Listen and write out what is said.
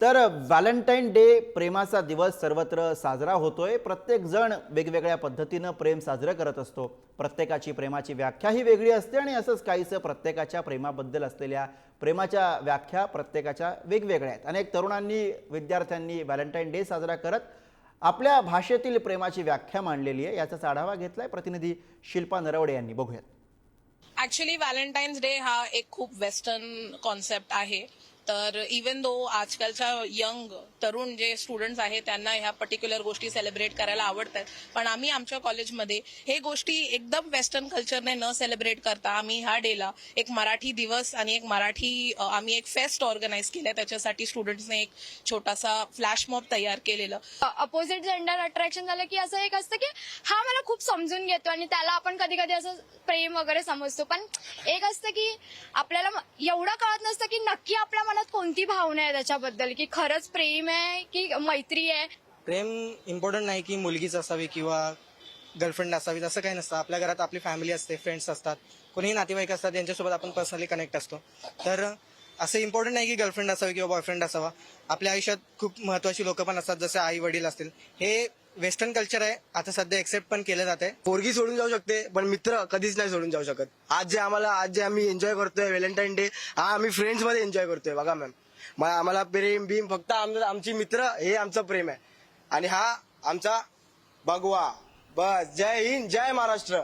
तर Valentine day प्रेमाचा दिवस सर्वत्र साजरा होतोय. प्रत्येक जण वेगवेगळ्या पद्धतीनं प्रेम साजरं करत असतो. प्रत्येकाची प्रेमाची व्याख्या ही वेगळी असते आणि असंच काहीसं प्रत्येकाच्या प्रेमाबद्दल असलेल्या प्रेमाच्या व्याख्या प्रत्येकाच्या वेगवेगळ्या आहेत. अनेक तरुणांनी विद्यार्थ्यांनी व्हॅलेंटाईन डे साजरा करत आपल्या भाषेतील प्रेमाची व्याख्या मांडलेली आहे. याचाच आढावा घेतलाय प्रतिनिधी शिल्पा नरवडे यांनी. बघूयात. ऍक्च्युली व्हॅलेंटाईन्स डे हा एक खूप वेस्टर्न कॉन्सेप्ट आहे. तर इवन दो आजकालच्या यंग तरुण जे स्टुडंट्स आहेत त्यांना ह्या पर्टिक्युलर गोष्टी सेलिब्रेट करायला आवडतात, पण आम्ही आमच्या कॉलेजमध्ये हे गोष्टी एकदम वेस्टर्न कल्चरने न सेलिब्रेट करता आम्ही ह्या डेला एक मराठी दिवस आणि एक मराठी आम्ही एक फेस्ट ऑर्गनाईज केलं. त्याच्यासाठी स्टुडंट्सने एक छोटासा फ्लॅश मॉब तयार केलेलं. अपोजिट जेंडर अट्रॅक्शन झालं की असं एक असतं की हा मला खूप समजून घेतो आणि त्याला आपण कधी कधी असं प्रेम वगैरे समजतो, पण एक असतं की आपल्याला एवढं कळत नसतं की नक्की आपल्या मनात कोणती भावना आहे त्याच्याबद्दल, की खरंच प्रेम आहे की मैत्री आहे. प्रेम इम्पॉर्टंट नाही की मुलगीच असावी किंवा गर्लफ्रेंड असावी, असं काही नसतं. आपल्या घरात आपली फॅमिली असते, फ्रेंड्स असतात, कोणीही नातेवाईक असतात, त्यांच्यासोबत आपण पर्सनली कनेक्ट असतो. तर असं इम्पॉर्टंट नाही की गर्लफ्रेंड असावी किंवा बॉयफ्रेंड असावा. आपल्या आयुष्यात खूप महत्वाची लोक पण असतात, जसे आई वडील असतील. हे वेस्टर्न कल्चर आहे, आता सध्या एक्सेप्ट पण केलं जाते. पोरगी सोडून जाऊ शकते पण मित्र कधीच नाही सोडून जाऊ शकत. आज जे आम्ही एन्जॉय करतोय व्हॅलेंटाईन डे, हा आम्ही फ्रेंड्स मध्ये एन्जॉय करतोय. बघा मॅम, आम्हाला प्रेम बीम फक्त आमची मित्र हे आमचं प्रेम आहे आणि हा आमचा भगवा. बस. जय हिंद, जय महाराष्ट्र.